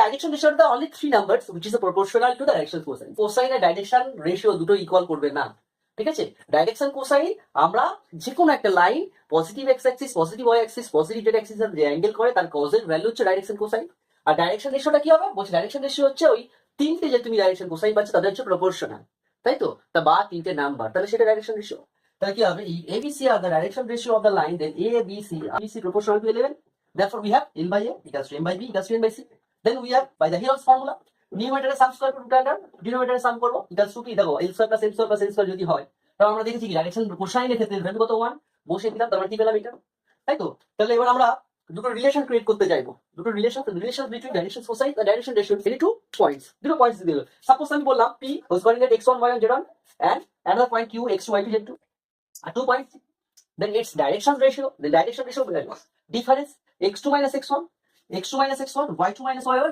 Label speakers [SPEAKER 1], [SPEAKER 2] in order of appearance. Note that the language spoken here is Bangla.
[SPEAKER 1] Direction ratio the only 3 numbers which is proportional to the direction cosine. Cosine আর ডাইরেকশন রেশিও দুটো ইকুয়াল করবে না, ঠিক আছে? ডাইরেকশন কোসাইন আমরা যে কোনো একটা line positive X axis, positive Y axis, positive Z axis এর যে অ্যাঙ্গেল করে তার কজের ভ্যালু হচ্ছে ডাইরেকশন কোসাইন। আর ডাইরেকশন রেশিওটা কি হবে বলছি, ডাইরেকশন রেশিও হচ্ছে ওই তিনটে যে তুমি ডাইরেকশন কোসাইন পাচ্ছ তাদের হচ্ছে প্রপোর্শনাল, তাই তো? তা বা তিনটে নাম্বার, তাহলে সেটা ডাইরেকশন রেশিও। তাহলে কি হবে, ABC আর the direction ratio of the line, then ABC proportional to 11, therefore we have n by a equals to m by b equals to n by c. Then we have by the Heron's formula, নিউমারেটরে সাম স্কয়ার করব টাইম, ডিনোমিনেটরে সাম করব ইকুয়ালস টু কি দেখো l square plus m square plus n square যদি হয়, তাহলে আমরা দেখেছি কি ডাইরেকশন কোসাইনের ক্ষেত্রে ভ্যালু কত 1 বসে দিলাম, তারপর কি পেলাম এটা, তাই তো? তাহলে এবার আমরা দুটো রিলেশন ক্রিয়েট করতে চাইবো, দুটো রিলেশন বিটুইন ডাইরেকশন কোসাইন আর direction ratio any two points, দুটো পয়েন্টস দিল। সাপোজ আমি বললাম p হোল coordinate x1 y1 z1 and another point q x2 y2 z2 আর 2 points, then its direction ratio, the direction ratio difference x2 minus x1, y2 minus y1,